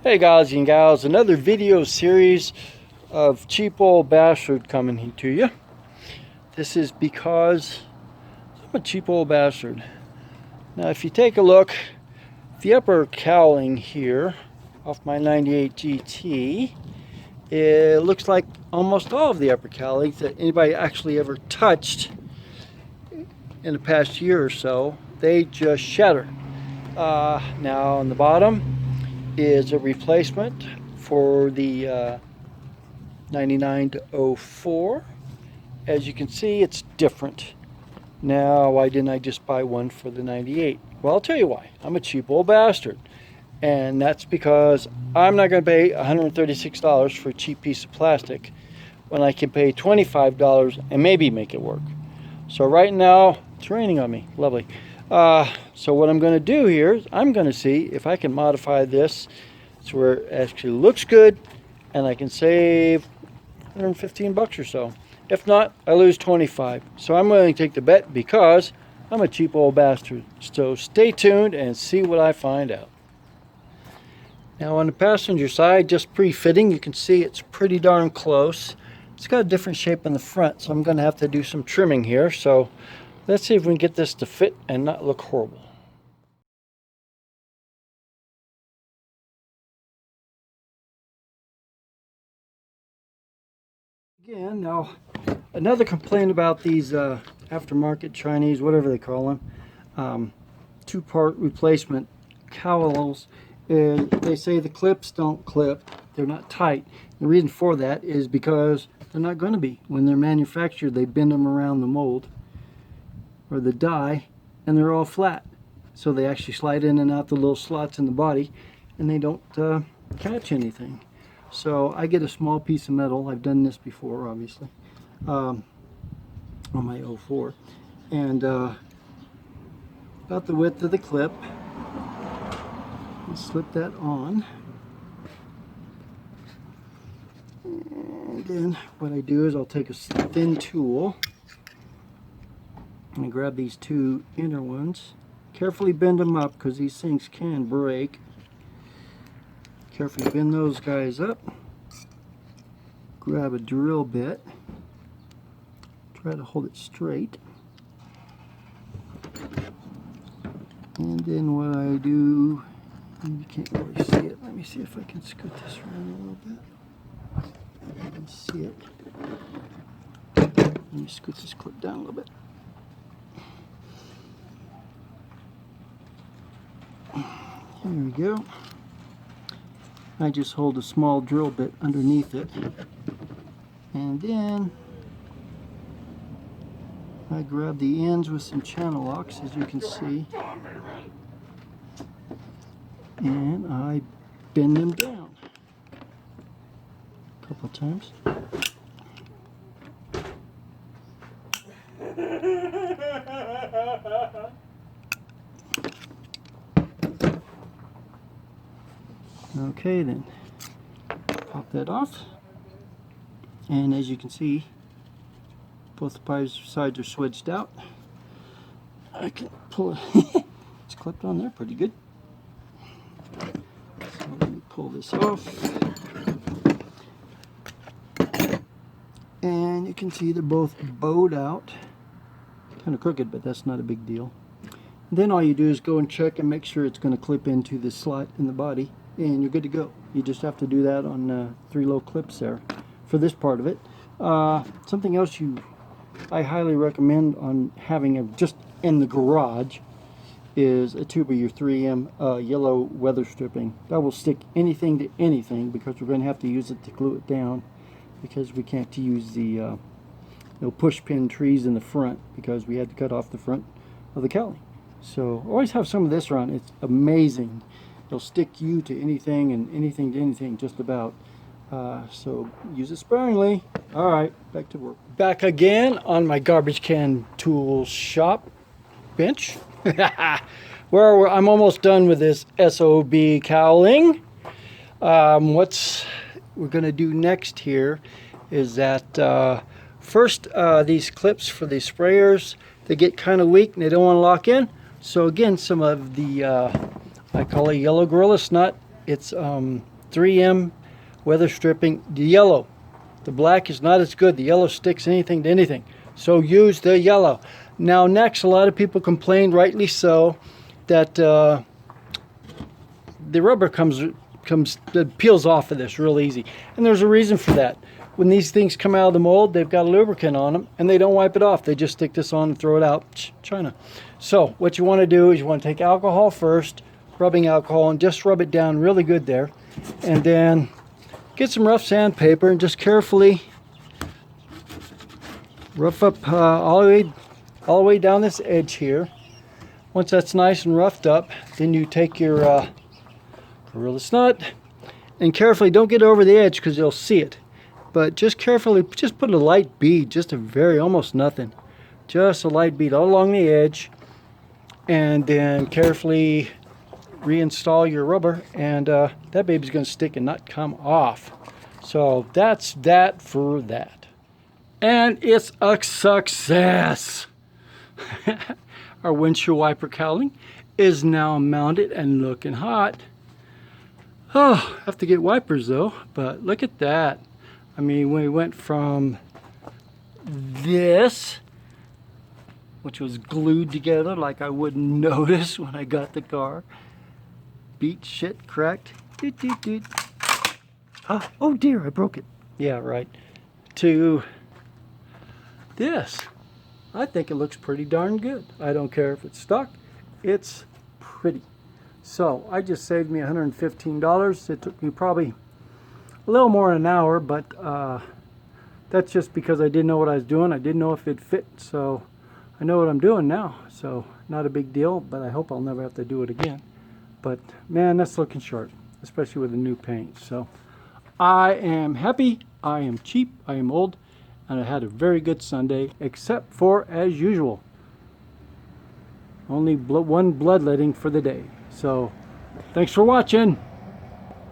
Hey guys and gals, another video series of cheap old bastard coming to you. This is because I'm a cheap old bastard. Now if you take a look, the upper cowling here off my 98 GT, it looks like almost all of the upper cowlings that anybody actually ever touched in the past year or so, they just shattered. Now on the bottom is a replacement for the 99 to 04. As you can see, it's different. Now, why didn't I just buy one for the 98? Well, I'll tell you why. I'm a cheap old bastard. And that's because I'm not going to pay $136 for a cheap piece of plastic when I can pay $25 and maybe make it work. So right now, it's raining on me. Lovely. So what I'm going to do here is I'm going to see if I can modify this to where it actually looks good and I can save 115 bucks or so. If not, I lose 25. So I'm willing to take the bet because I'm a cheap old bastard. So stay tuned and see what I find out. Now on the passenger side, just pre-fitting, you can see it's pretty darn close. It's got a different shape in the front, so I'm going to have to do some trimming here. So let's see if we can get this to fit and not look horrible. Again, now another complaint about these aftermarket Chinese, whatever they call them, two-part replacement cowls, is they say the clips don't clip, they're not tight. The reason for that is because they're not going to be. When they're manufactured, they bend them around the mold or the die and they're all flat, so they actually slide in and out the little slots in the body and they don't catch anything. So I get a small piece of metal. I've done this before, obviously, on my 04, and about the width of the clip, and slip that on, and then what I do is I'll take a thin tool and grab these two inner ones, carefully bend them up because these things can break. Carefully bend those guys up, grab a drill bit, try to hold it straight, and then what I do, you can't really see it, let me see if I can scoot this around a little bit. I can see it. Let me scoot this clip down a little bit. Here we go. I just hold a small drill bit underneath it, and then I grab the ends with some channel locks, as you can see, and I bend them down a couple times. Okay, then pop that off, and as you can see, both sides are swedged out. I can pull it. It's clipped on there pretty good. So let me pull this off, and you can see they're both bowed out, kind of crooked, but that's not a big deal. And then all you do is go and check and make sure it's going to clip into the slot in the body, and you're good to go. You just have to do that on 3 low clips there for this part of it. Something else I highly recommend on having just in the garage is a tube of your 3M yellow weather stripping. That will stick anything to anything, because we're going to have to use it to glue it down, because we can't use the push pin trees in the front because we had to cut off the front of the cowling. So always have some of this around. It's amazing. It'll stick you to anything and anything to anything, just about. So use it sparingly. All right, back to work. Back again on my garbage can tool shop bench, where I'm almost done with this SOB cowling. What we're going to do next here is that first, these clips for the sprayers, they get kind of weak and they don't want to lock in. So again, some of the I call it yellow gorilla. It's not. It's 3M weather stripping. The yellow. The black is not as good. The yellow sticks anything to anything. So use the yellow. Now next, a lot of people complain, rightly so, that the rubber peels off of this real easy. And there's a reason for that. When these things come out of the mold, they've got a lubricant on them, and they don't wipe it off. They just stick this on and throw it out. China. So what you want to do is you want to take alcohol first, rubbing alcohol, and just rub it down really good there. And then get some rough sandpaper and just carefully rough up all the way down this edge here. Once that's nice and roughed up, then you take your gorilla nut and carefully, don't get over the edge because you'll see it. But just carefully, just put a light bead, just a very, almost nothing. Just a light bead all along the edge. And then carefully reinstall your rubber, and that baby's going to stick and not come off. So that's that for that. And it's a success. Our windshield wiper cowling is now mounted and looking hot. Oh, I have to get wipers though, but look at that. I mean, we went from this, which was glued together like I wouldn't notice when I got the car. Beat shit cracked. Doot, doot, doot. Oh dear, I broke it. Yeah, right. To this. I think it looks pretty darn good. I don't care if it's stuck. It's pretty. So I just saved me $115. It took me probably a little more than an hour, but that's just because I didn't know what I was doing. I didn't know if it fit, so I know what I'm doing now. So not a big deal, but I hope I'll never have to do it again. But man, that's looking sharp, especially with the new paint. So I am happy, I am cheap, I am old, and I had a very good Sunday, except for, as usual, only one bloodletting for the day. So thanks for watching.